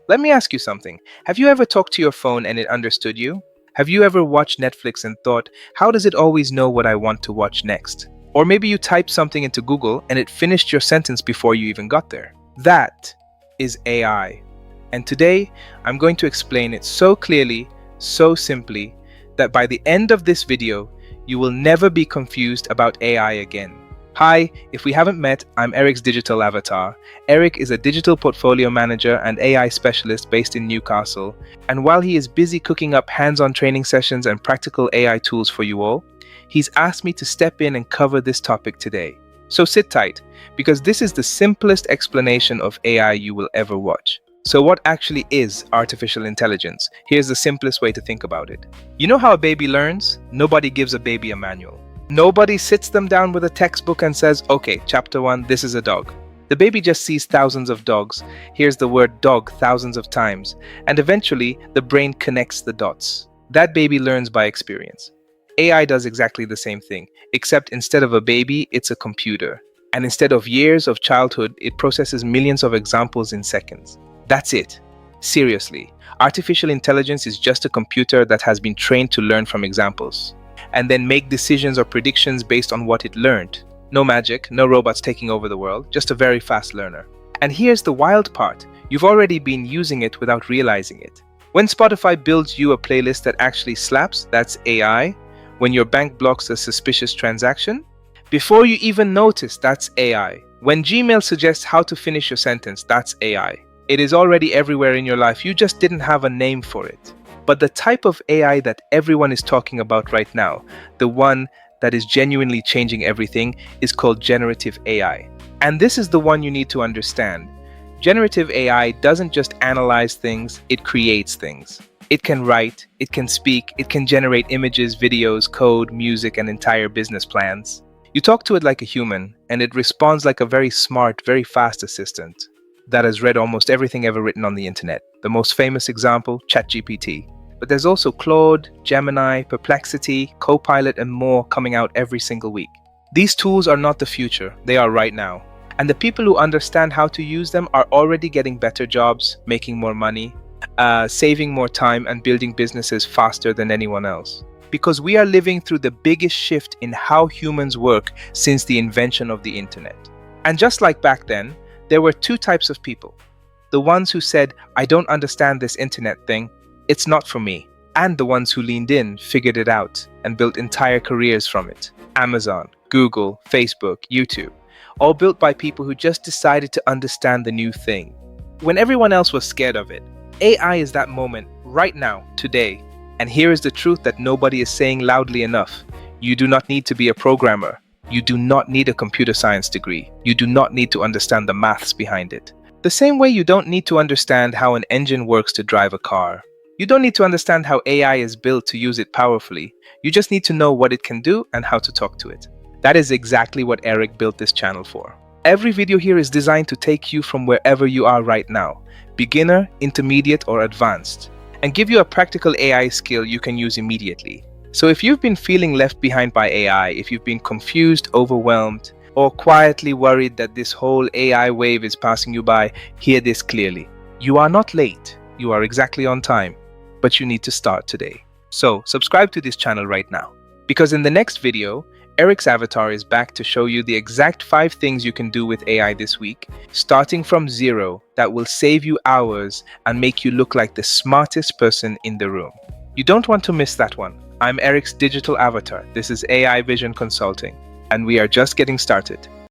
Let me ask you something. Have you ever talked to your phone and it understood you? Have you ever watched Netflix and thought, how does it always know what I want to watch next? Or maybe you typed something into Google and it finished your sentence before you even got there. That is AI. And today, I'm going to explain it so clearly, so simply, that by the end of this video, you will never be confused about AI again. Hi, if we haven't met, I'm Eric's digital avatar. Eric is a digital portfolio manager and AI specialist based in Newcastle. And while he is busy cooking up hands-on training sessions and practical AI tools for you all, he's asked me to step in and cover this topic today. So sit tight, because this is the simplest explanation of AI you will ever watch. So what actually is artificial intelligence? Here's the simplest way to think about it. You know how a baby learns? Nobody gives a baby a manual. Nobody sits them down with a textbook and says, okay, chapter 1, this is a dog. The baby just sees thousands of dogs, hears the word dog thousands of times, and eventually the brain connects the dots. That baby learns by experience. AI does exactly the same thing, except instead of a baby, it's a computer. And instead of years of childhood, it processes millions of examples in seconds. That's it. Seriously, artificial intelligence is just a computer that has been trained to learn from examples and then make decisions or predictions based on what it learned. No magic, no robots taking over the world, just a very fast learner. And here's the wild part. You've already been using it without realizing it. When Spotify builds you a playlist that actually slaps, that's AI. When your bank blocks a suspicious transaction, before you even notice, that's AI. When Gmail suggests how to finish your sentence, that's AI. It is already everywhere in your life, you just didn't have a name for it. But the type of AI that everyone is talking about right now, the one that is genuinely changing everything, is called generative AI. And this is the one you need to understand. Generative AI doesn't just analyze things, it creates things. It can write, it can speak, it can generate images, videos, code, music, and entire business plans. You talk to it like a human, and it responds like a very smart, very fast assistant that has read almost everything ever written on the internet. The most famous example, ChatGPT. But there's also Claude, Gemini, Perplexity, Copilot, and more coming out every single week. These tools are not the future, they are right now. And the people who understand how to use them are already getting better jobs, making more money, saving more time, and building businesses faster than anyone else. Because we are living through the biggest shift in how humans work since the invention of the internet. And just like back then, there were two types of people. The ones who said, I don't understand this internet thing, it's not for me. And the ones who leaned in, figured it out, and built entire careers from it. Amazon, Google, Facebook, YouTube. All built by people who just decided to understand the new thing. When everyone else was scared of it, AI is that moment, right now, today. And here is the truth that nobody is saying loudly enough. You do not need to be a programmer. You do not need a computer science degree. You do not need to understand the maths behind it. The same way you don't need to understand how an engine works to drive a car. You don't need to understand how AI is built to use it powerfully. You just need to know what it can do and how to talk to it. That is exactly what Eric built this channel for. Every video here is designed to take you from wherever you are right now, beginner, intermediate, or advanced, and give you a practical AI skill you can use immediately. So if you've been feeling left behind by AI, if you've been confused, overwhelmed, or quietly worried that this whole AI wave is passing you by, hear this clearly. You are not late. You are exactly on time. But you need to start today. So subscribe to this channel right now. Because in the next video, Eric's avatar is back to show you the exact 5 things you can do with AI this week, starting from zero, that will save you hours and make you look like the smartest person in the room. You don't want to miss that one. I'm Eric's digital avatar. This is AI Vision Consulting, and we are just getting started.